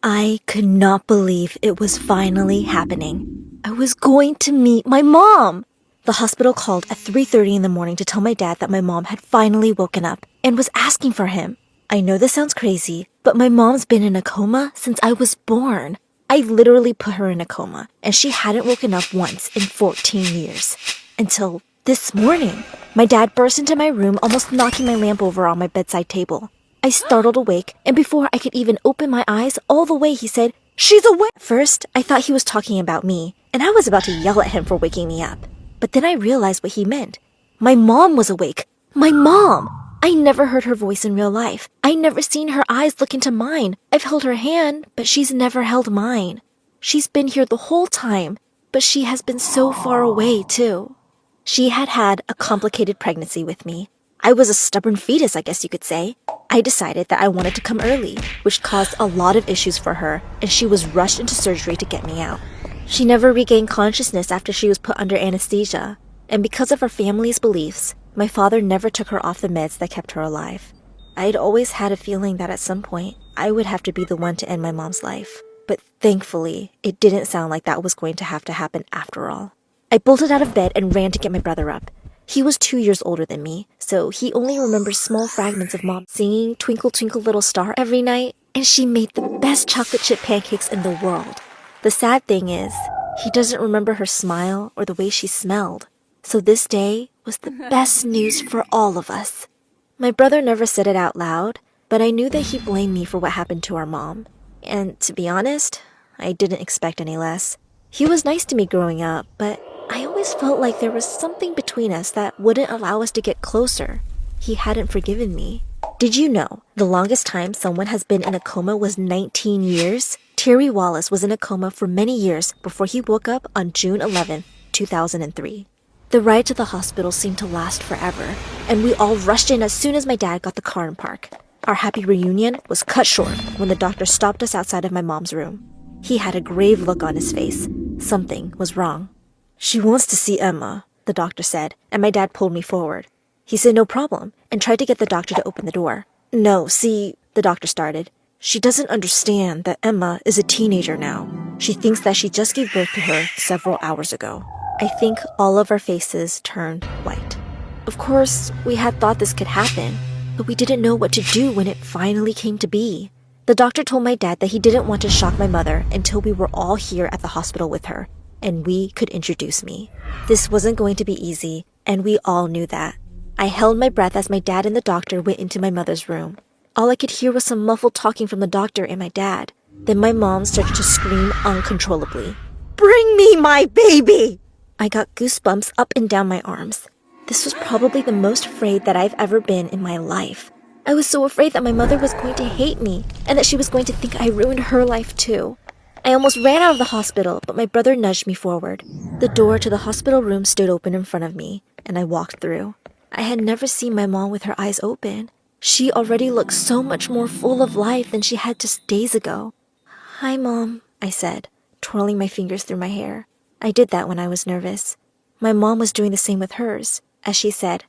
I could not believe it was finally happening. I was going to meet my mom! The hospital called at 3:30 in the morning to tell my dad that my mom had finally woken up and was asking for him. I know this sounds crazy, but my mom's been in a coma since I was born. I literally put her in a coma, and she hadn't woken up once in 14 years. Until this morning. My dad burst into my room, almost knocking my lamp over on my bedside table. I startled awake, and before I could even open my eyes all the way, he said, "She's awake!" At first, I thought he was talking about me, and I was about to yell at him for waking me up. But then I realized what he meant. My mom was awake. My mom! I never heard her voice in real life. I never seen her eyes look into mine. I've held her hand, but she's never held mine. She's been here the whole time, but she has been so far away, too. She had had a complicated pregnancy with me. I was a stubborn fetus, I guess you could say. I decided that I wanted to come early, which caused a lot of issues for her, and she was rushed into surgery to get me out. She never regained consciousness after she was put under anesthesia, and because of her family's beliefs, my father never took her off the meds that kept her alive. I'd always had a feeling that at some point, I would have to be the one to end my mom's life. But thankfully, it didn't sound like that was going to happen after all. I bolted out of bed and ran to get my brother up. He was 2 years older than me, so he only remembers small fragments of Mom singing Twinkle Twinkle Little Star every night, and she made the best chocolate chip pancakes in the world. The sad thing is, he doesn't remember her smile or the way she smelled. So this day was the best news for all of us. My brother never said it out loud, but I knew that he blamed me for what happened to our mom. And to be honest, I didn't expect any less. He was nice to me growing up, but I always felt like there was something between us that wouldn't allow us to get closer. He hadn't forgiven me. Did you know the longest time someone has been in a coma was 19 years? Terry Wallace was in a coma for many years before he woke up on June 11, 2003. The ride to the hospital seemed to last forever, and we all rushed in as soon as my dad got the car in park. Our happy reunion was cut short when the doctor stopped us outside of my mom's room. He had a grave look on his face. Something was wrong. "She wants to see Emma," the doctor said, and my dad pulled me forward. He said no problem and tried to get the doctor to open the door. "No, see," the doctor started. "She doesn't understand that Emma is a teenager now. She thinks that she just gave birth to her several hours ago." I think all of our faces turned white. Of course, we had thought this could happen, but we didn't know what to do when it finally came to be. The doctor told my dad that he didn't want to shock my mother until we were all here at the hospital with her, and we could introduce me. This wasn't going to be easy, and we all knew that. I held my breath as my dad and the doctor went into my mother's room. All I could hear was some muffled talking from the doctor and my dad. Then my mom started to scream uncontrollably. "Bring me my baby!" I got goosebumps up and down my arms. This was probably the most afraid that I've ever been in my life. I was so afraid that my mother was going to hate me and that she was going to think I ruined her life too. I almost ran out of the hospital, but my brother nudged me forward. The door to the hospital room stood open in front of me, and I walked through. I had never seen my mom with her eyes open. She already looked so much more full of life than she had just days ago. "Hi, Mom," I said, twirling my fingers through my hair. I did that when I was nervous. My mom was doing the same with hers, as she said,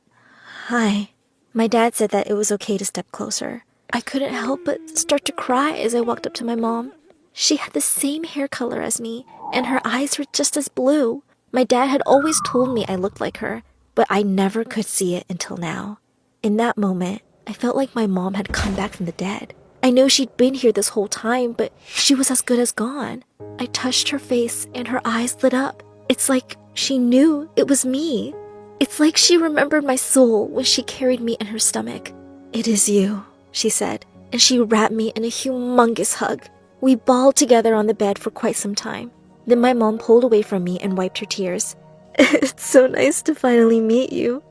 "Hi." My dad said that it was okay to step closer. I couldn't help but start to cry as I walked up to my mom. She had the same hair color as me, and her eyes were just as blue. My dad had always told me I looked like her, but I never could see it until now. In that moment, I felt like my mom had come back from the dead. I know she'd been here this whole time, but she was as good as gone. I touched her face and her eyes lit up. It's like she knew it was me. It's like she remembered my soul when she carried me in her stomach. "It is you," she said, and she wrapped me in a humongous hug. We bawled together on the bed for quite some time. Then my mom pulled away from me and wiped her tears. "It's so nice to finally meet you.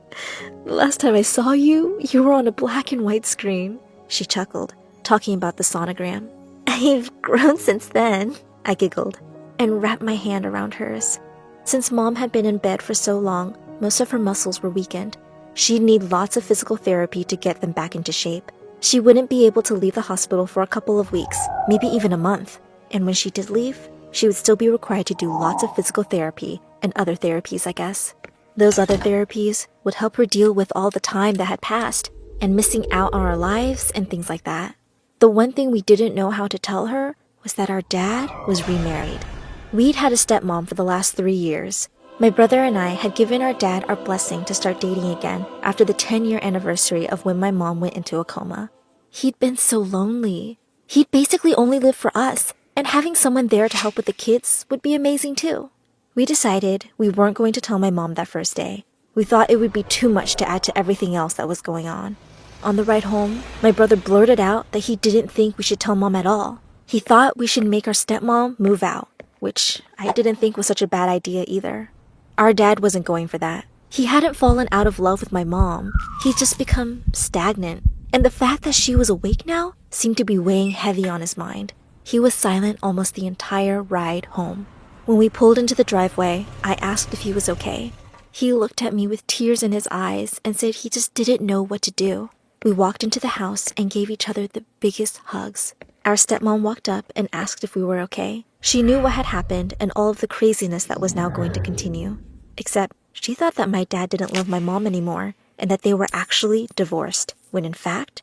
The last time I saw you, you were on a black and white screen," she chuckled, talking about the sonogram. "I've grown since then," I giggled, and wrapped my hand around hers. Since Mom had been in bed for so long, most of her muscles were weakened. She'd need lots of physical therapy to get them back into shape. She wouldn't be able to leave the hospital for a couple of weeks, maybe even a month. And when she did leave, she would still be required to do lots of physical therapy and other therapies, I guess. Those other therapies would help her deal with all the time that had passed and missing out on our lives and things like that. The one thing we didn't know how to tell her was that our dad was remarried. We'd had a stepmom for the last 3 years. My brother and I had given our dad our blessing to start dating again after the 10-year anniversary of when my mom went into a coma. He'd been so lonely. He'd basically only lived for us, and having someone there to help with the kids would be amazing too. We decided we weren't going to tell my mom that first day. We thought it would be too much to add to everything else that was going on. On the ride home, my brother blurted out that he didn't think we should tell mom at all. He thought we should make our stepmom move out, which I didn't think was such a bad idea either. Our dad wasn't going for that. He hadn't fallen out of love with my mom. He'd just become stagnant. And the fact that she was awake now seemed to be weighing heavy on his mind. He was silent almost the entire ride home. When we pulled into the driveway, I asked if he was okay. He looked at me with tears in his eyes and said he just didn't know what to do. We walked into the house and gave each other the biggest hugs. Our stepmom walked up and asked if we were okay. She knew what had happened and all of the craziness that was now going to continue. Except she thought that my dad didn't love my mom anymore and that they were actually divorced, when in fact,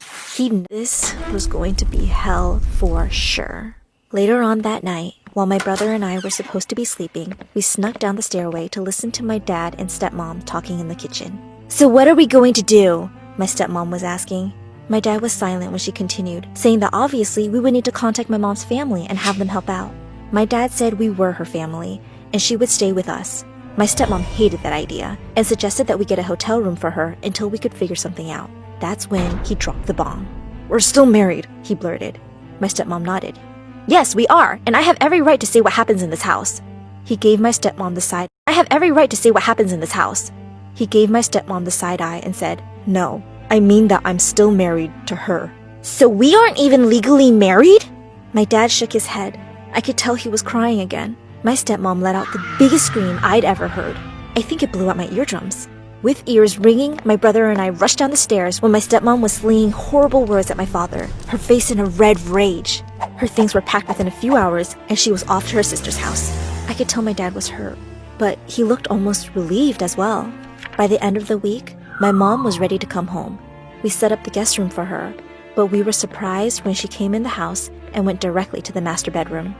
this was going to be hell for sure. Later on that night, while my brother and I were supposed to be sleeping, we snuck down the stairway to listen to my dad and stepmom talking in the kitchen. "So what are we going to do?" my stepmom was asking. My dad was silent when she continued, saying that obviously we would need to contact my mom's family and have them help out. My dad said we were her family, and she would stay with us. My stepmom hated that idea and suggested that we get a hotel room for her until we could figure something out. That's when he dropped the bomb. "We're still married," he blurted. My stepmom nodded. "Yes, we are, and I have every right to say what happens in this house." He gave my stepmom the side. "I have every right to say what happens in this house." He gave my stepmom the side eye and said, "No, I mean that I'm still married to her." "So we aren't even legally married?" My dad shook his head. I could tell he was crying again. My stepmom let out the biggest scream I'd ever heard. I think it blew out my eardrums. With ears ringing, my brother and I rushed down the stairs when my stepmom was slinging horrible words at my father, her face in a red rage. Her things were packed within a few hours, and she was off to her sister's house. I could tell my dad was hurt, but he looked almost relieved as well. By the end of the week, my mom was ready to come home. We set up the guest room for her, but we were surprised when she came in the house and went directly to the master bedroom.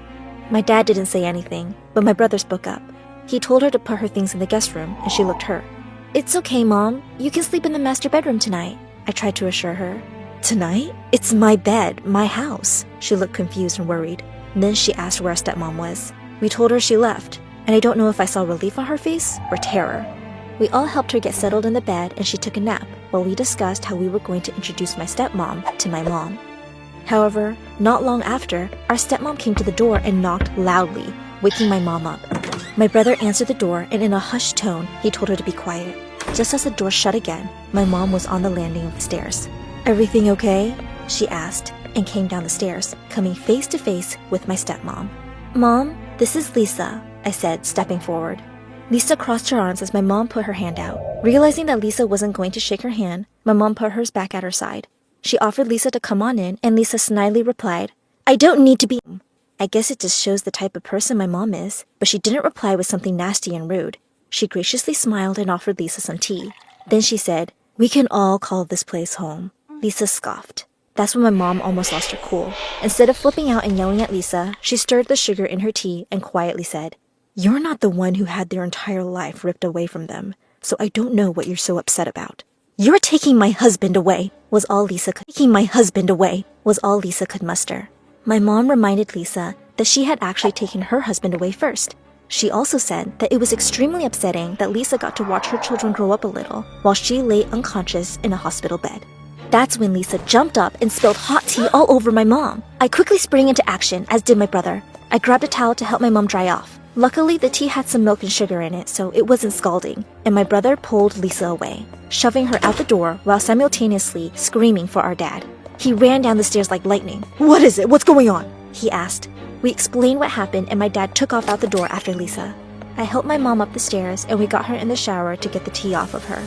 My dad didn't say anything, but my brother spoke up. He told her to put her things in the guest room, and she looked hurt. "It's okay, Mom. You can sleep in the master bedroom tonight," I tried to assure her. "Tonight? It's my bed, my house." She looked confused and worried. Then she asked where our stepmom was. We told her she left, and I don't know if I saw relief on her face or terror. We all helped her get settled in the bed, and she took a nap while we discussed how we were going to introduce my stepmom to my mom. However, not long after, our stepmom came to the door and knocked loudly, waking my mom up. My brother answered the door, and in a hushed tone, he told her to be quiet. Just as the door shut again, my mom was on the landing of the stairs. "Everything okay?" she asked, and came down the stairs, coming face to face with my stepmom. "Mom, this is Lisa," I said, stepping forward. Lisa crossed her arms as my mom put her hand out. Realizing that Lisa wasn't going to shake her hand, my mom put hers back at her side. She offered Lisa to come on in, and Lisa snidely replied, "I don't need to be." I guess it just shows the type of person my mom is, but she didn't reply with something nasty and rude. She graciously smiled and offered Lisa some tea. Then she said, "We can all call this place home." Lisa scoffed. That's when my mom almost lost her cool. Instead of flipping out and yelling at Lisa, she stirred the sugar in her tea and quietly said, "You're not the one who had their entire life ripped away from them, so I don't know what you're so upset about." "You're taking my husband away," was all Lisa could muster. My mom reminded Lisa that she had actually taken her husband away first. She also said that it was extremely upsetting that Lisa got to watch her children grow up a little while she lay unconscious in a hospital bed. That's when Lisa jumped up and spilled hot tea all over my mom. I quickly sprang into action, as did my brother. I grabbed a towel to help my mom dry off. Luckily, the tea had some milk and sugar in it, so it wasn't scalding, and my brother pulled Lisa away, shoving her out the door while simultaneously screaming for our dad. He ran down the stairs like lightning. "What is it? What's going on?" he asked. We explained what happened, and my dad took off out the door after Lisa. I helped my mom up the stairs, and we got her in the shower to get the tea off of her.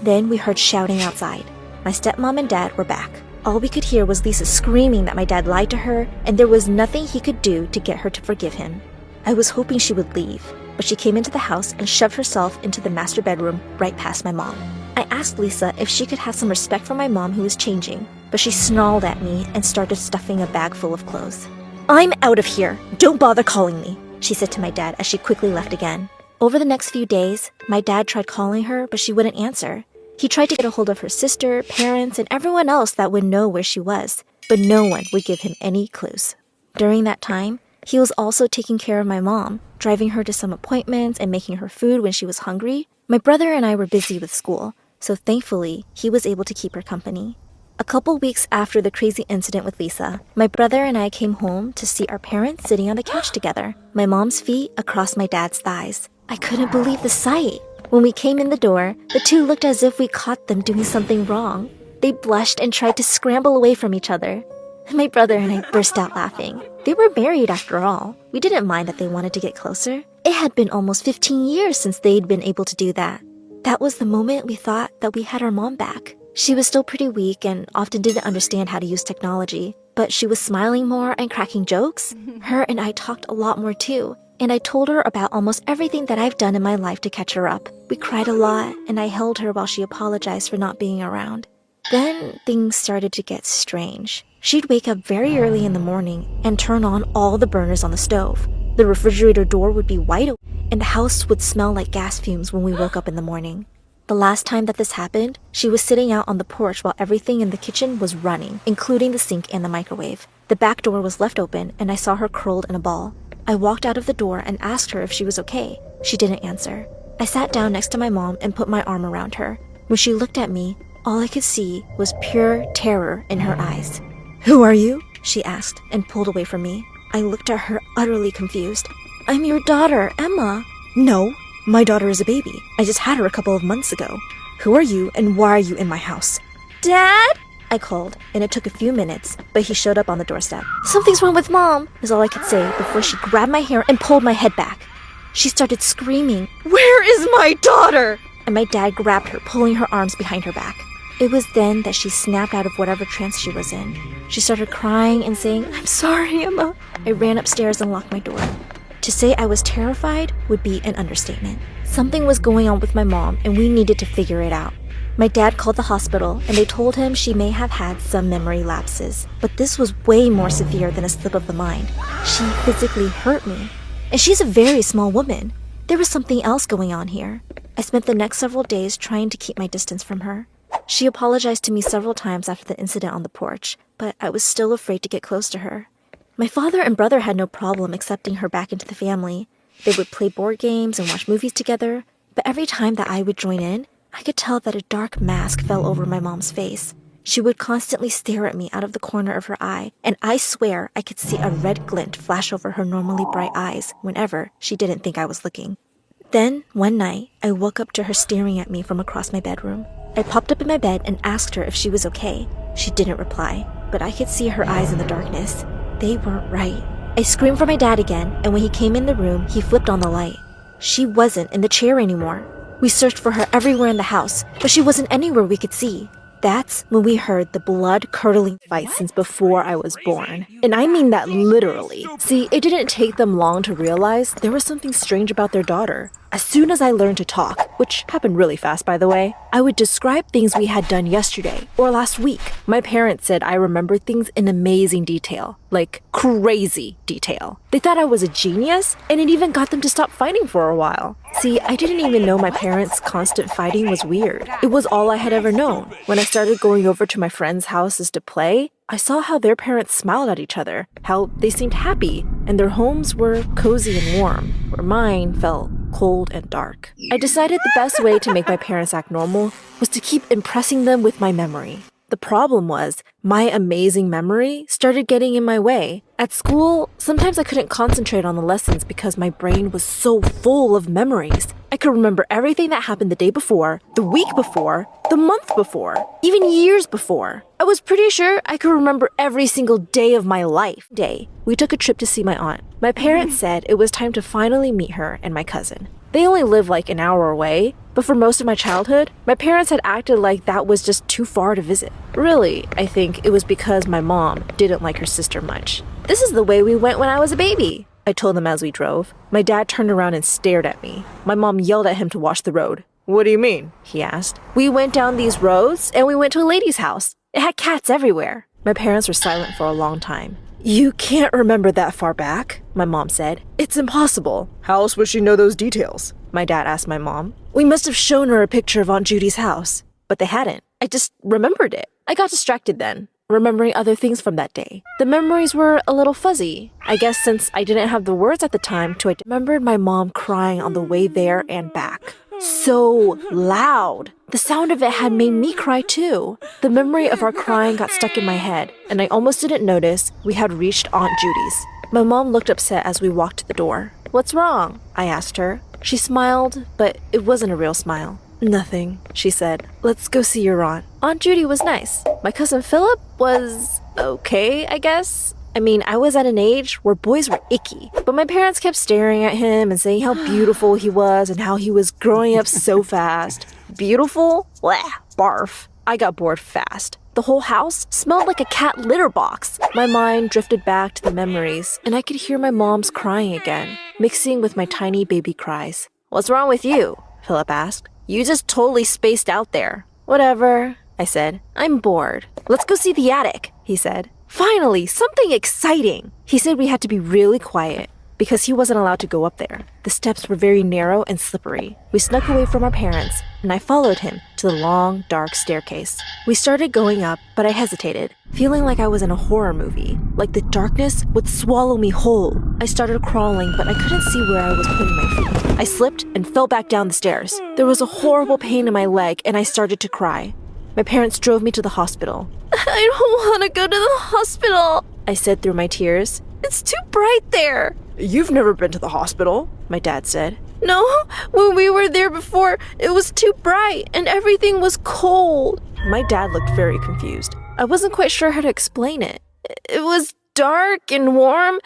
Then we heard shouting outside. My stepmom and dad were back. All we could hear was Lisa screaming that my dad lied to her, and there was nothing he could do to get her to forgive him. I was hoping she would leave, but she came into the house and shoved herself into the master bedroom right past my mom. I asked Lisa if she could have some respect for my mom who was changing, but she snarled at me and started stuffing a bag full of clothes. I'm out of here. Don't bother calling me, she said to my dad as she quickly left again. Over the next few days, my dad tried calling her, but she wouldn't answer. He tried to get a hold of her sister, parents, and everyone else that would know where she was, but no one would give him any clues. During that time, he was also taking care of my mom, driving her to some appointments and making her food when she was hungry. My brother and I were busy with school, so thankfully, he was able to keep her company. A couple weeks after the crazy incident with Lisa, my brother and I came home to see our parents sitting on the couch together, my mom's feet across my dad's thighs. I couldn't believe the sight. When we came in the door, the two looked as if we caught them doing something wrong. They blushed and tried to scramble away from each other. My brother and I burst out laughing. They were married after all. We didn't mind that they wanted to get closer. It had been almost 15 years since they'd been able to do that. That was the moment we thought that we had our mom back. She was still pretty weak and often didn't understand how to use technology, but she was smiling more and cracking jokes. Her and I talked a lot more too, and I told her about almost everything that I've done in my life to catch her up. We cried a lot, and I held her while she apologized for not being around. Then things started to get strange. She'd wake up very early in the morning and turn on all the burners on the stove. The refrigerator door would be wide open, and the house would smell like gas fumes when we woke up in the morning. The last time that this happened, she was sitting out on the porch while everything in the kitchen was running, including the sink and the microwave. The back door was left open, and I saw her curled in a ball. I walked out of the door and asked her if she was okay. She didn't answer. I sat down next to my mom and put my arm around her. When she looked at me, all I could see was pure terror in her eyes. "Who are you?" she asked and pulled away from me. I looked at her utterly confused. "I'm your daughter, Emma." "No, my daughter is a baby. I just had her a couple of months ago. Who are you and why are you in my house?" "Dad?" I called, and it took a few minutes, but he showed up on the doorstep. "Something's wrong with Mom," is all I could say before she grabbed my hair and pulled my head back. She started screaming, "Where is my daughter?" And my dad grabbed her, pulling her arms behind her back. It was then that she snapped out of whatever trance she was in. She started crying and saying, "I'm sorry, Emma." I ran upstairs and locked my door. To say I was terrified would be an understatement. Something was going on with my mom, and we needed to figure it out. My dad called the hospital, and they told him she may have had some memory lapses, but this was way more severe than a slip of the mind. She physically hurt me, and she's a very small woman. There was something else going on here. I spent the next several days trying to keep my distance from her. She apologized to me several times after the incident on the porch, but I was still afraid to get close to her. My father and brother had no problem accepting her back into the family. They would play board games and watch movies together, but every time that I would join in, I could tell that a dark mask fell over my mom's face. She would constantly stare at me out of the corner of her eye, and I swear I could see a red glint flash over her normally bright eyes whenever she didn't think I was looking. Then, one night, I woke up to her staring at me from across my bedroom. I popped up in my bed and asked her if she was okay. She didn't reply, but I could see her eyes in the darkness. They weren't right. I screamed for my dad again, and when he came in the room, he flipped on the light. She wasn't in the chair anymore. We searched for her everywhere in the house, but she wasn't anywhere we could see. That's when we heard the blood-curdling fight since before I was born. And I mean that literally. See, it didn't take them long to realize there was something strange about their daughter. As soon as I learned to talk, which happened really fast by the way, I would describe things we had done yesterday or last week. My parents said I remembered things in amazing detail, like crazy detail. They thought I was a genius, and it even got them to stop fighting for a while. See, I didn't even know my parents' constant fighting was weird. It was all I had ever known. When I started going over to my friends' houses to play, I saw how their parents smiled at each other, how they seemed happy, and their homes were cozy and warm, where mine felt cold and dark. I decided the best way to make my parents act normal was to keep impressing them with my memory. The problem was, my amazing memory started getting in my way. At school, sometimes I couldn't concentrate on the lessons because my brain was so full of memories. I could remember everything that happened the day before, the week before, the month before, even years before. I was pretty sure I could remember every single day of my life. We took a trip to see my aunt. My parents said it was time to finally meet her and my cousin. They only live like an hour away, but for most of my childhood, my parents had acted like that was just too far to visit. Really, I think it was because my mom didn't like her sister much. "This is the way we went when I was a baby," I told them as we drove. My dad turned around and stared at me. My mom yelled at him to watch the road. "What do you mean?" he asked. "We went down these roads and we went to a lady's house. It had cats everywhere." My parents were silent for a long time. You can't remember that far back, my mom said. It's impossible. How else would she know those details? My dad asked my mom. We must have shown her a picture of Aunt Judy's house, but they hadn't. I just remembered it. I got distracted then, remembering other things from that day. The memories were a little fuzzy. I guess since I didn't have the words at the time I remembered my mom crying on the way there and back. So loud. The sound of it had made me cry too. The memory of our crying got stuck in my head, and I almost didn't notice we had reached Aunt Judy's. My mom looked upset as we walked to the door. What's wrong? I asked her. She smiled, but it wasn't a real smile. Nothing, she said. Let's go see your aunt. Aunt Judy was nice. My cousin Philip was okay, I guess. I mean, I was at an age where boys were icky, but my parents kept staring at him and saying how beautiful he was and how he was growing up so fast. Beautiful? Bleh, barf. I got bored fast. The whole house smelled like a cat litter box. My mind drifted back to the memories, and I could hear my mom's crying again, mixing with my tiny baby cries. What's wrong with you? Philip asked. You just totally spaced out there. Whatever, I said. I'm bored. Let's go see the attic, he said. Finally, something exciting! He said we had to be really quiet because he wasn't allowed to go up there. The steps were very narrow and slippery. We snuck away from our parents, and I followed him to the long, dark staircase. We started going up, but I hesitated, feeling like I was in a horror movie, like the darkness would swallow me whole. I started crawling, but I couldn't see where I was putting my feet. I slipped and fell back down the stairs. There was a horrible pain in my leg, and I started to cry. My parents drove me to the hospital. I don't want to go to the hospital, I said through my tears. It's too bright there. You've never been to the hospital, my dad said. No, when we were there before, it was too bright and everything was cold. My dad looked very confused. I wasn't quite sure how to explain it. It was dark and warm,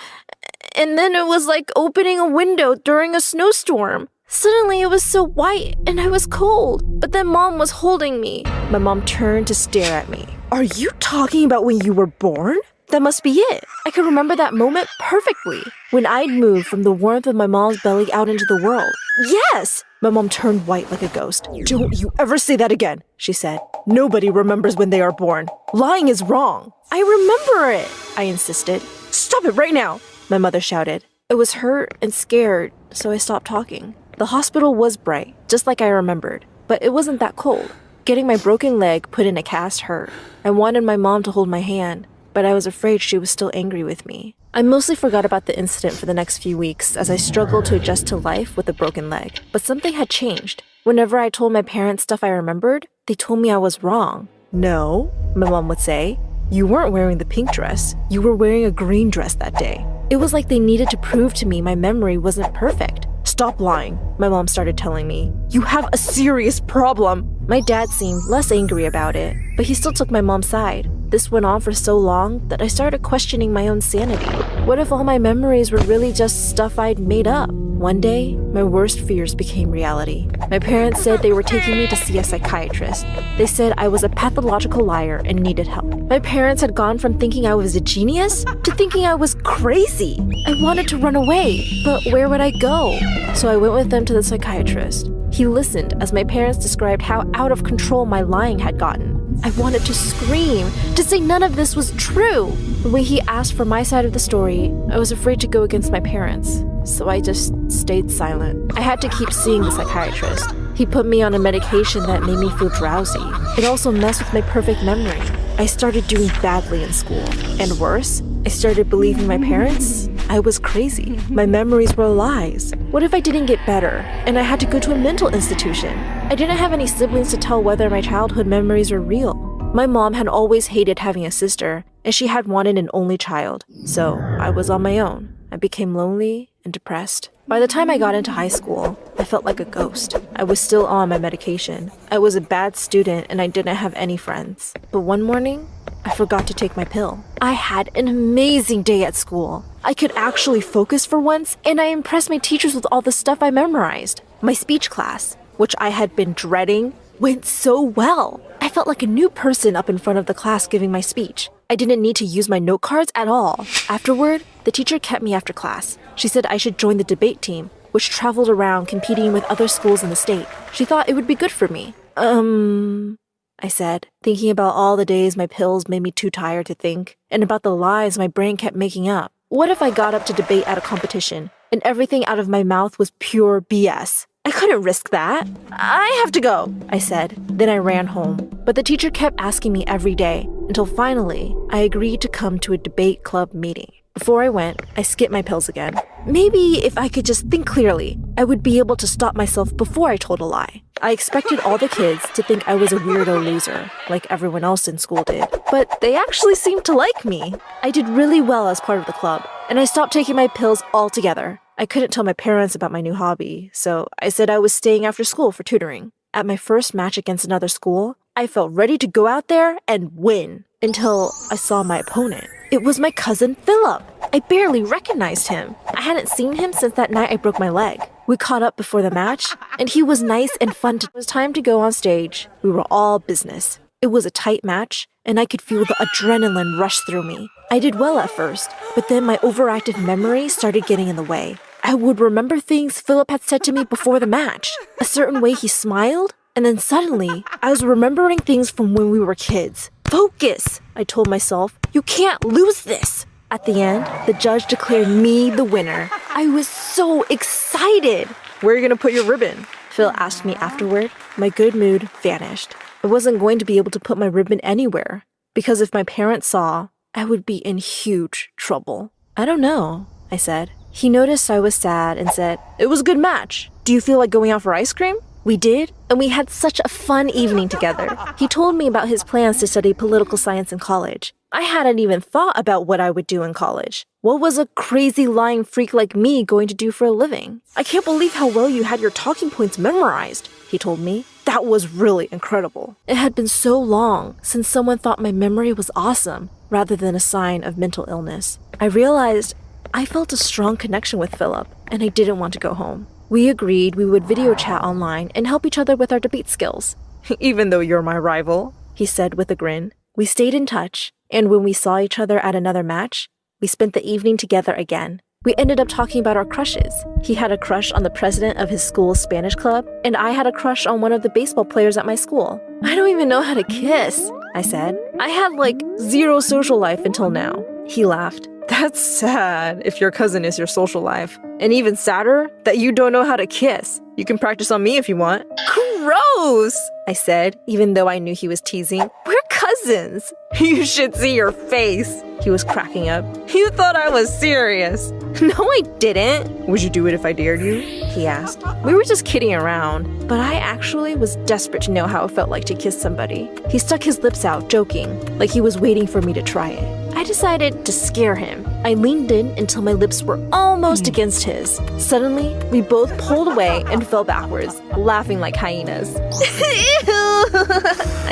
and then it was like opening a window during a snowstorm. Suddenly it was so white and I was cold, but then Mom was holding me. My mom turned to stare at me. Are you talking about when you were born? That must be it. I could remember that moment perfectly, when I'd moved from the warmth of my mom's belly out into the world. Yes! My mom turned white like a ghost. Don't you ever say that again, she said. Nobody remembers when they are born. Lying is wrong. I remember it, I insisted. Stop it right now, my mother shouted. I was hurt and scared, so I stopped talking. The hospital was bright, just like I remembered, but it wasn't that cold. Getting my broken leg put in a cast hurt. I wanted my mom to hold my hand, but I was afraid she was still angry with me. I mostly forgot about the incident for the next few weeks as I struggled to adjust to life with a broken leg. But something had changed. Whenever I told my parents stuff I remembered, they told me I was wrong. No, my mom would say. You weren't wearing the pink dress. You were wearing a green dress that day. It was like they needed to prove to me my memory wasn't perfect. Stop lying, my mom started telling me. You have a serious problem. My dad seemed less angry about it, but he still took my mom's side. This went on for so long that I started questioning my own sanity. What if all my memories were really just stuff I'd made up? One day, my worst fears became reality. My parents said they were taking me to see a psychiatrist. They said I was a pathological liar and needed help. My parents had gone from thinking I was a genius to thinking I was crazy. I wanted to run away, but where would I go? So I went with them to the psychiatrist. He listened as my parents described how out of control my lying had gotten. I wanted to scream, to say none of this was true. But when he asked for my side of the story, I was afraid to go against my parents. So I just stayed silent. I had to keep seeing the psychiatrist. He put me on a medication that made me feel drowsy. It also messed with my perfect memory. I started doing badly in school. And worse, I started believing my parents. I was crazy. My memories were lies. What if I didn't get better and I had to go to a mental institution? I didn't have any siblings to tell whether my childhood memories were real. My mom had always hated having a sister, and she had wanted an only child. So I was on my own. I became lonely and depressed. By the time I got into high school, I felt like a ghost. I was still on my medication. I was a bad student and I didn't have any friends. But one morning, I forgot to take my pill. I had an amazing day at school. I could actually focus for once, and I impressed my teachers with all the stuff I memorized. My speech class, which I had been dreading, went so well. I felt like a new person up in front of the class giving my speech. I didn't need to use my note cards at all. Afterward, the teacher kept me after class. She said I should join the debate team, which traveled around competing with other schools in the state. She thought it would be good for me. I I said, thinking about all the days my pills made me too tired to think, and about the lies my brain kept making up. What if I got up to debate at a competition, and everything out of my mouth was pure BS? I couldn't risk that. I have to go, I said. Then I ran home. But the teacher kept asking me every day, until finally, I agreed to come to a debate club meeting. Before I went, I skipped my pills again. Maybe if I could just think clearly, I would be able to stop myself before I told a lie. I expected all the kids to think I was a weirdo loser, like everyone else in school did. But they actually seemed to like me. I did really well as part of the club, and I stopped taking my pills altogether. I couldn't tell my parents about my new hobby, so I said I was staying after school for tutoring. At my first match against another school, I felt ready to go out there and win until I saw my opponent. It was my cousin Philip. I barely recognized him. I hadn't seen him since that night I broke my leg. We caught up before the match, and he was nice and fun. It was time to go on stage. We were all business. It was a tight match, and I could feel the adrenaline rush through me. I did well at first, but then my overactive memory started getting in the way. I would remember things Philip had said to me before the match, a certain way he smiled, and then suddenly, I was remembering things from when we were kids. Focus, I told myself. You can't lose this. At the end, the judge declared me the winner. I was so excited. Where are you going to put your ribbon? Phil asked me afterward. My good mood vanished. I wasn't going to be able to put my ribbon anywhere, because if my parents saw, I would be in huge trouble. I don't know, I said. He noticed I was sad and said, "It was a good match. Do you feel like going out for ice cream?" We did, and we had such a fun evening together. He told me about his plans to study political science in college. I hadn't even thought about what I would do in college. What was a crazy lying freak like me going to do for a living? "I can't believe how well you had your talking points memorized," he told me. That was really incredible. It had been so long since someone thought my memory was awesome, rather than a sign of mental illness. I realized I felt a strong connection with Philip, and I didn't want to go home. We agreed we would video chat online and help each other with our debate skills. "Even though you're my rival," he said with a grin. We stayed in touch, and when we saw each other at another match, we spent the evening together again. We ended up talking about our crushes. He had a crush on the president of his school's Spanish club, and I had a crush on one of the baseball players at my school. "I don't even know how to kiss," I said. "I had like zero social life until now." He laughed. "That's sad if your cousin is your social life. And even sadder that you don't know how to kiss. You can practice on me if you want." "Gross," I said, even though I knew he was teasing. "We're cousins." "You should see your face." He was cracking up. "You thought I was serious." "No, I didn't." "Would you do it if I dared you?" he asked. We were just kidding around, but I actually was desperate to know how it felt like to kiss somebody. He stuck his lips out, joking, like he was waiting for me to try it. I decided to scare him. I leaned in until my lips were almost against his. Suddenly, we both pulled away and fell backwards, laughing like hyenas.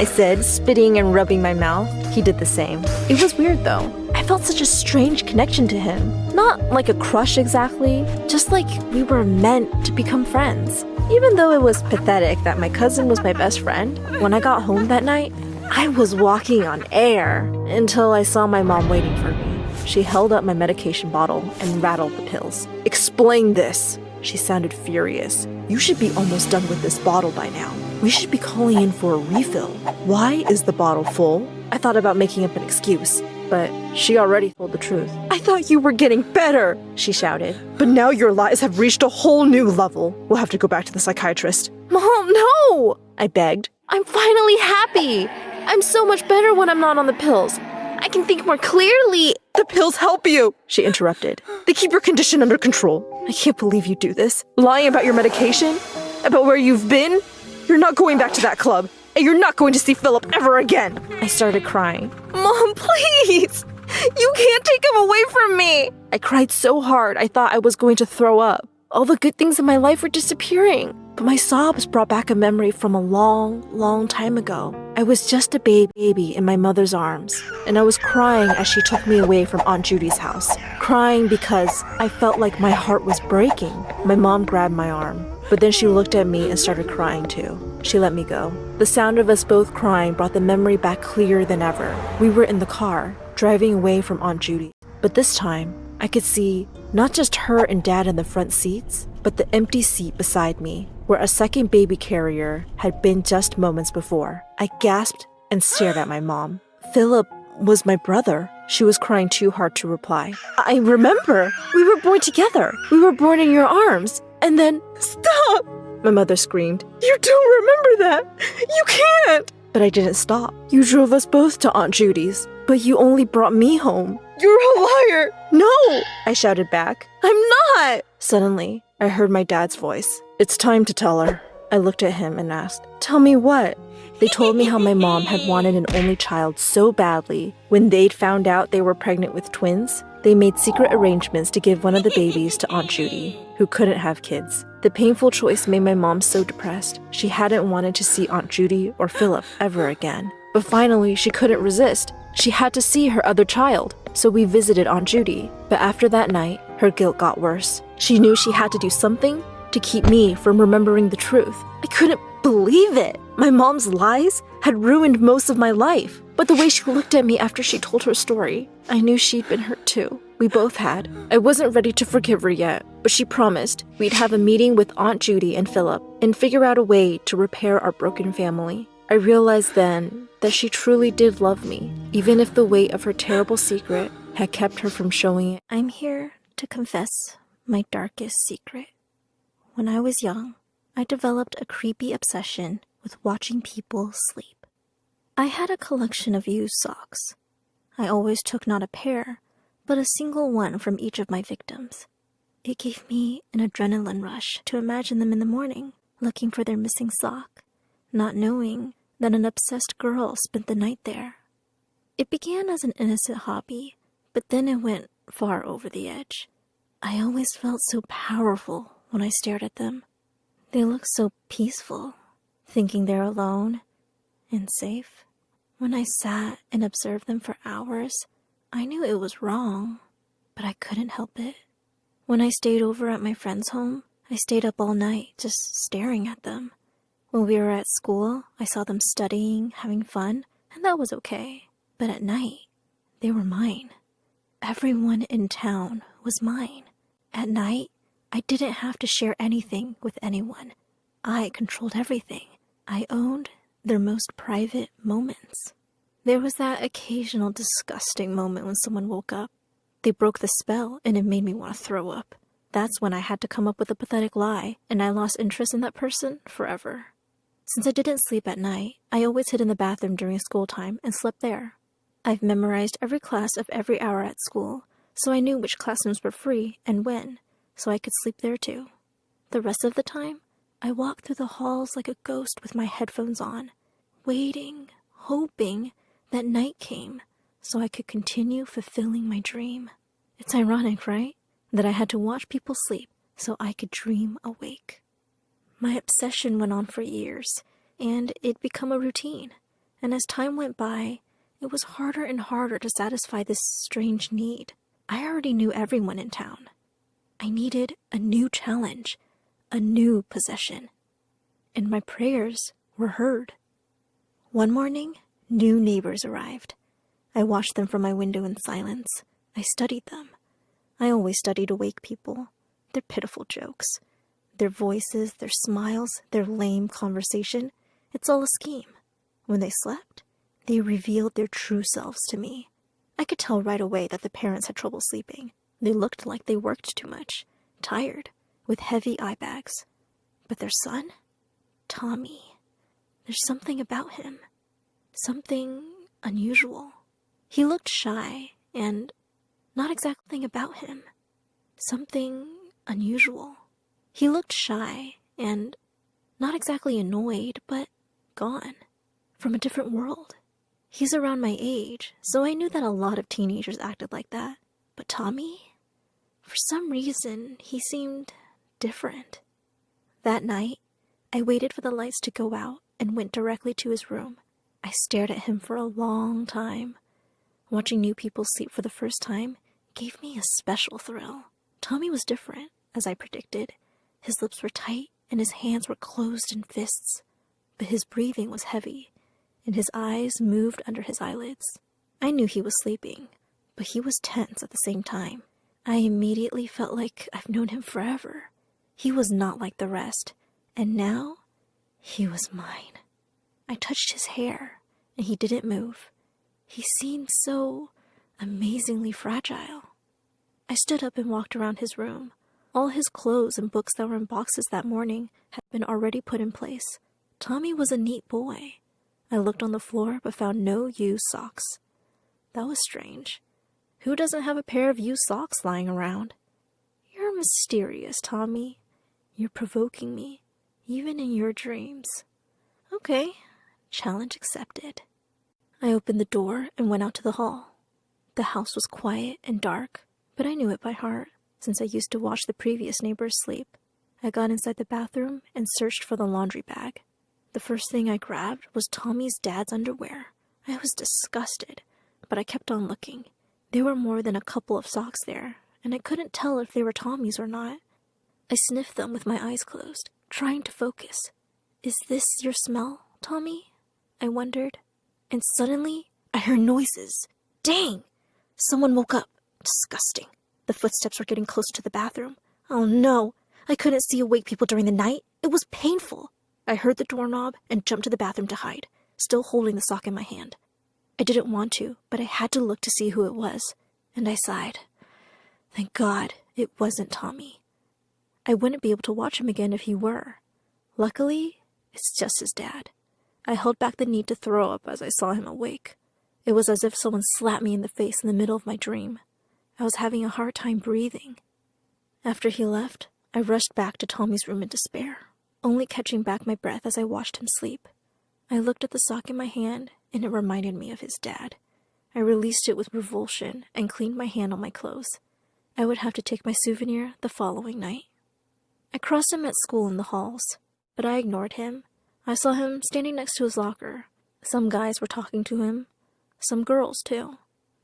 I said, spitting and rubbing my mouth. He did the same. It was weird though. I felt such a strange connection to him. Not like a crush exactly, just like we were meant to become friends. Even though it was pathetic that my cousin was my best friend, when I got home that night, I was walking on air until I saw my mom waiting for me. She held up my medication bottle and rattled the pills. "Explain this." She sounded furious. "You should be almost done with this bottle by now. We should be calling in for a refill. Why is the bottle full?" I thought about making up an excuse, but she already told the truth. "I thought you were getting better," she shouted. "But now your lies have reached a whole new level. We'll have to go back to the psychiatrist." "Mom, no!" I begged. "I'm finally happy. I'm so much better when I'm not on the pills. I can think more clearly." "The pills help you," she interrupted. "They keep your condition under control. I can't believe you do this. Lying about your medication? About where you've been? You're not going back to that club, and you're not going to see Philip ever again." I started crying. "Mom, please! You can't take him away from me!" I cried so hard I thought I was going to throw up. All the good things in my life were disappearing. But my sobs brought back a memory from a long, long time ago. I was just a baby in my mother's arms, and I was crying as she took me away from Aunt Judy's house. Crying because I felt like my heart was breaking. My mom grabbed my arm, but then she looked at me and started crying too. She let me go. The sound of us both crying brought the memory back clearer than ever. We were in the car, driving away from Aunt Judy. But this time, I could see not just her and Dad in the front seats, but the empty seat beside me, where a second baby carrier had been just moments before. I gasped and stared at my mom. Philip was my brother. She was crying too hard to reply. I remember. We were born together. We were born in your arms. And then, stop! My mother screamed. You don't remember that. You can't. But I didn't stop. You drove us both to Aunt Judy's, but you only brought me home. You're a liar. No, I shouted back. I'm not. Suddenly, I heard my dad's voice. It's time to tell her. I looked at him and asked, tell me what? They told me how my mom had wanted an only child so badly. When they'd found out they were pregnant with twins, they made secret arrangements to give one of the babies to Aunt Judy, who couldn't have kids. The painful choice made my mom so depressed. She hadn't wanted to see Aunt Judy or Philip ever again. But finally, she couldn't resist. She had to see her other child. So we visited Aunt Judy. But after that night, her guilt got worse. She knew she had to do something to keep me from remembering the truth. I couldn't believe it. My mom's lies had ruined most of my life. But the way she looked at me after she told her story, I knew she'd been hurt too. We both had. I wasn't ready to forgive her yet, but she promised we'd have a meeting with Aunt Judy and Philip and figure out a way to repair our broken family. I realized then that she truly did love me, even if the weight of her terrible secret had kept her from showing it. I'm here to confess my darkest secret. When I was young, I developed a creepy obsession with watching people sleep. I had a collection of used socks. I always took not a pair, but a single one from each of my victims. It gave me an adrenaline rush to imagine them in the morning, looking for their missing sock, not knowing that an obsessed girl spent the night there. It began as an innocent hobby, but then it went far over the edge. I always felt so powerful when I stared at them. They looked so peaceful, thinking they're alone and safe. When I sat and observed them for hours, I knew it was wrong, but I couldn't help it. When I stayed over at my friend's home, I stayed up all night just staring at them. When we were at school, I saw them studying, having fun, and that was okay. But at night, they were mine. Everyone in town was mine. At night, I didn't have to share anything with anyone. I controlled everything. I owned their most private moments. There was that occasional disgusting moment when someone woke up. They broke the spell and it made me want to throw up. That's when I had to come up with a pathetic lie, and I lost interest in that person forever. Since I didn't sleep at night, I always hid in the bathroom during school time and slept there. I've memorized every class of every hour at school, so I knew which classrooms were free and when, so I could sleep there too. The rest of the time, I walked through the halls like a ghost with my headphones on, waiting, hoping that night came so I could continue fulfilling my dream. It's ironic, right? That I had to watch people sleep so I could dream awake. My obsession went on for years, and it'd become a routine. And as time went by, it was harder and harder to satisfy this strange need. I already knew everyone in town. I needed a new challenge, a new possession. And my prayers were heard. One morning, new neighbors arrived. I watched them from my window in silence. I studied them. I always studied awake people, their pitiful jokes, their voices, their smiles, their lame conversation. It's all a scheme. When they slept, they revealed their true selves to me. I could tell right away that the parents had trouble sleeping. They looked like they worked too much, tired, with heavy eye bags. But their son, Tommy, there's something about him, something unusual. He looked shy and not exactly about him. Something unusual. He looked shy and not exactly annoyed, but gone. From a different world. He's around my age, so I knew that a lot of teenagers acted like that. But Tommy? For some reason, he seemed different. That night, I waited for the lights to go out and went directly to his room. I stared at him for a long time. Watching new people sleep for the first time gave me a special thrill. Tommy was different, as I predicted. His lips were tight and his hands were closed in fists. But his breathing was heavy, and his eyes moved under his eyelids. I knew he was sleeping, but he was tense at the same time. I immediately felt like I've known him forever. He was not like the rest. And now, he was mine. I touched his hair, and he didn't move. He seemed so amazingly fragile. I stood up and walked around his room. All his clothes and books that were in boxes that morning had been already put in place. Tommy was a neat boy. I looked on the floor but found no used socks. That was strange. Who doesn't have a pair of used socks lying around? You're mysterious, Tommy. You're provoking me, even in your dreams. Okay, challenge accepted. I opened the door and went out to the hall. The house was quiet and dark, but I knew it by heart, since I used to watch the previous neighbors sleep. I got inside the bathroom and searched for the laundry bag. The first thing I grabbed was Tommy's dad's underwear. I was disgusted, but I kept on looking. There were more than a couple of socks there, and I couldn't tell if they were Tommy's or not. I sniffed them with my eyes closed, trying to focus. Is this your smell, Tommy? I wondered. And suddenly, I heard noises. Dang! Someone woke up. Disgusting. The footsteps were getting close to the bathroom. Oh no! I couldn't see awake people during the night. It was painful. I heard the doorknob and jumped to the bathroom to hide, still holding the sock in my hand. I didn't want to, but I had to look to see who it was, and I sighed. Thank God it wasn't Tommy. I wouldn't be able to watch him again if he were. Luckily, it's just his dad. I held back the need to throw up as I saw him awake. It was as if someone slapped me in the face in the middle of my dream. I was having a hard time breathing. After he left, I rushed back to Tommy's room in despair, only catching back my breath as I watched him sleep. I looked at the sock in my hand, and it reminded me of his dad. I released it with revulsion and cleaned my hand on my clothes. I would have to take my souvenir the following night. I crossed him at school in the halls, but I ignored him. I saw him standing next to his locker. Some guys were talking to him. Some girls, too.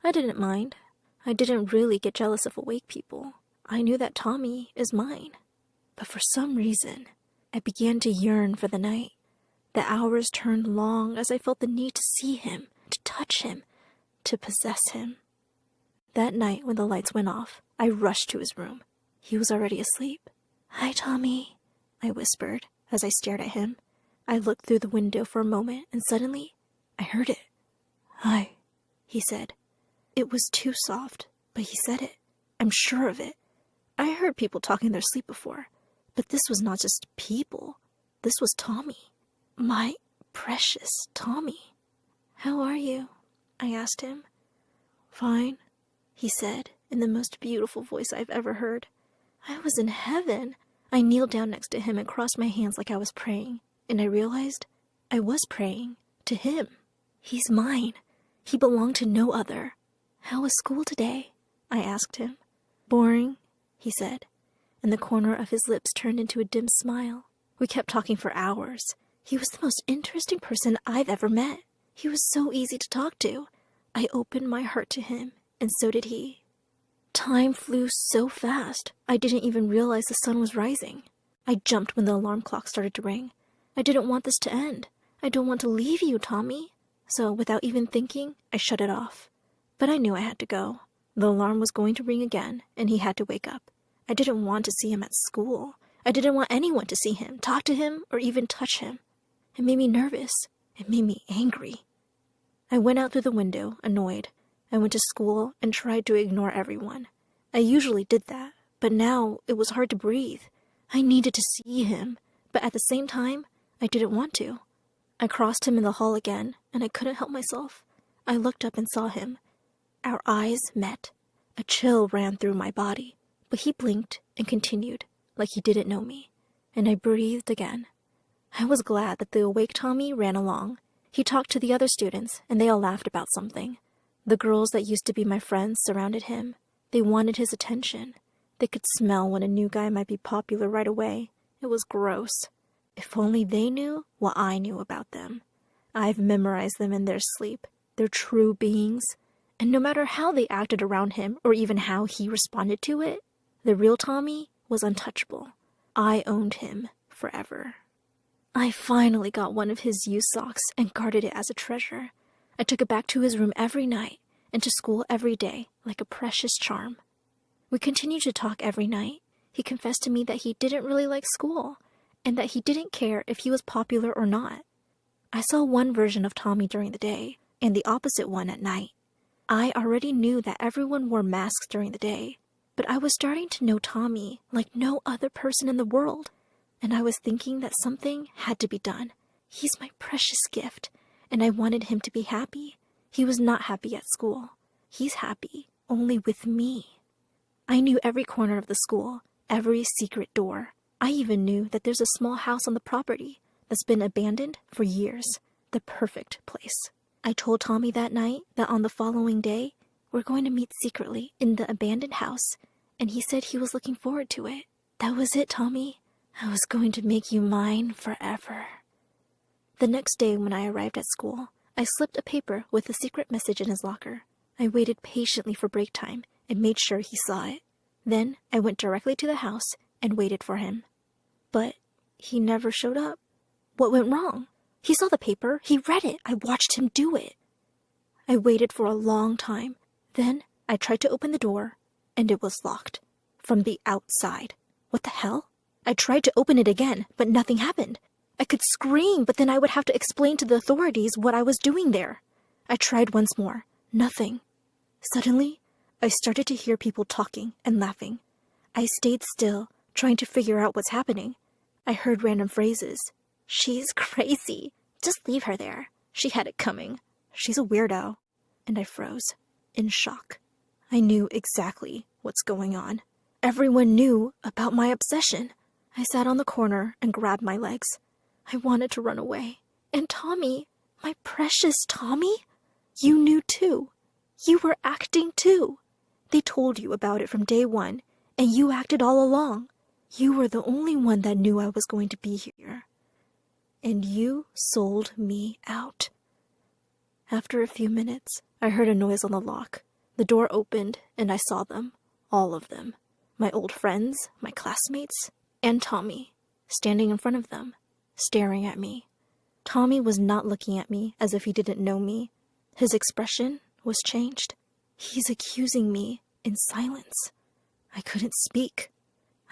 I didn't mind. I didn't really get jealous of awake people. I knew that Tommy is mine. But for some reason, I began to yearn for the night. The hours turned long as I felt the need to see him, to touch him, to possess him. That night, when the lights went off, I rushed to his room. He was already asleep. Hi, Tommy, I whispered as I stared at him. I looked through the window for a moment, and suddenly, I heard it. Hi, he said. It was too soft, but he said it. I'm sure of it. I heard people talking in their sleep before, but this was not just people. This was Tommy. My precious Tommy. How are you? I asked him. Fine, he said, in the most beautiful voice I've ever heard. I was in heaven. I kneeled down next to him and crossed my hands like I was praying, and I realized I was praying to him. He's mine. He belonged to no other. How was school today? I asked him. Boring, he said, and the corner of his lips turned into a dim smile. We kept talking for hours. He was the most interesting person I've ever met. He was so easy to talk to. I opened my heart to him, and so did he. Time flew so fast, I didn't even realize the sun was rising. I jumped when the alarm clock started to ring. I didn't want this to end. I don't want to leave you, Tommy. So, without even thinking, I shut it off. But I knew I had to go. The alarm was going to ring again, and he had to wake up. I didn't want to see him at school. I didn't want anyone to see him, talk to him, or even touch him. It made me nervous. It made me angry. I went out through the window, annoyed. I went to school and tried to ignore everyone. I usually did that, but now it was hard to breathe. I needed to see him, but at the same time, I didn't want to. I crossed him in the hall again, and I couldn't help myself. I looked up and saw him. Our eyes met. A chill ran through my body, but he blinked and continued, like he didn't know me, and I breathed again. I was glad that the awake Tommy ran along. He talked to the other students, and they all laughed about something. The girls that used to be my friends surrounded him. They wanted his attention. They could smell when a new guy might be popular right away. It was gross. If only they knew what I knew about them. I've memorized them in their sleep. They're true beings. And no matter how they acted around him or even how he responded to it, the real Tommy was untouchable. I owned him forever. I finally got one of his used socks and guarded it as a treasure. I took it back to his room every night and to school every day like a precious charm. We continued to talk every night. He confessed to me that he didn't really like school, and that he didn't care if he was popular or not. I saw one version of Tommy during the day, and the opposite one at night. I already knew that everyone wore masks during the day, but I was starting to know Tommy like no other person in the world, and I was thinking that something had to be done. He's my precious gift, and I wanted him to be happy. He was not happy at school. He's happy only with me. I knew every corner of the school, every secret door. I even knew that there's a small house on the property that's been abandoned for years. The perfect place. I told Tommy that night that on the following day, we're going to meet secretly in the abandoned house, and he said he was looking forward to it. That was it, Tommy. I was going to make you mine forever. The next day when I arrived at school, I slipped a paper with a secret message in his locker. I waited patiently for break time and made sure he saw it. Then I went directly to the house and waited for him. But he never showed up. What went wrong? He saw the paper. He read it. I watched him do it. I waited for a long time. Then I tried to open the door, and it was locked. From the outside. What the hell? I tried to open it again, but nothing happened. I could scream, but then I would have to explain to the authorities what I was doing there. I tried once more. Nothing. Suddenly, I started to hear people talking and laughing. I stayed still, trying to figure out what's happening. I heard random phrases. She's crazy. Just leave her there. She had it coming. She's a weirdo. And I froze, in shock. I knew exactly what's going on. Everyone knew about my obsession. I sat on the corner and grabbed my legs. I wanted to run away. And Tommy, my precious Tommy, you knew too. You were acting too. They told you about it from day one, and you acted all along. You were the only one that knew I was going to be here. And you sold me out. After a few minutes, I heard a noise on the lock. The door opened, and I saw them, all of them. My old friends, my classmates, and Tommy, standing in front of them, staring at me. Tommy was not looking at me as if he didn't know me. His expression was changed. He's accusing me in silence. I couldn't speak.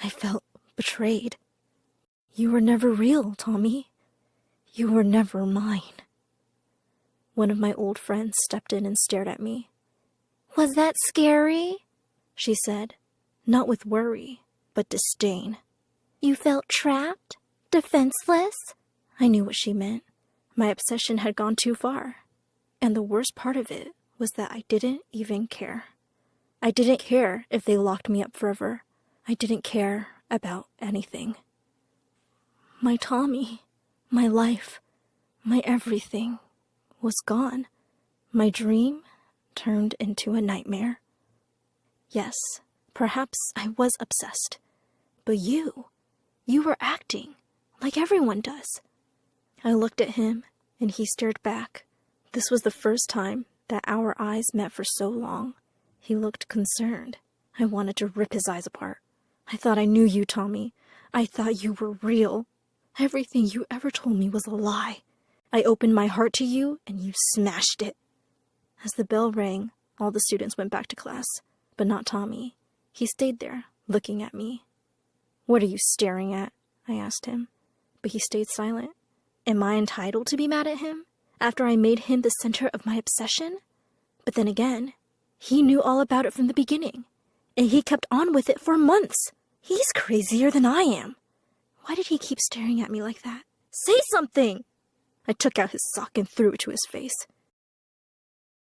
I felt betrayed. You were never real, Tommy. You were never mine. One of my old friends stepped in and stared at me. Was that scary? She said, not with worry, but disdain. You felt trapped? Defenseless? I knew what she meant. My obsession had gone too far. And the worst part of it was that I didn't even care. I didn't care if they locked me up forever. I didn't care about anything. My Tommy, my life, my everything was gone. My dream turned into a nightmare. Yes, perhaps I was obsessed. But you were acting like everyone does. I looked at him, and he stared back. This was the first time that our eyes met for so long. He looked concerned. I wanted to rip his eyes apart. I thought I knew you, Tommy. I thought you were real. Everything you ever told me was a lie. I opened my heart to you, and you smashed it. As the bell rang, all the students went back to class, but not Tommy. He stayed there, looking at me. What are you staring at? I asked him, but he stayed silent. Am I entitled to be mad at him after I made him the center of my obsession? But then again, he knew all about it from the beginning, and he kept on with it for months. He's crazier than I am. Why did he keep staring at me like that? Say something! I took out his sock and threw it to his face.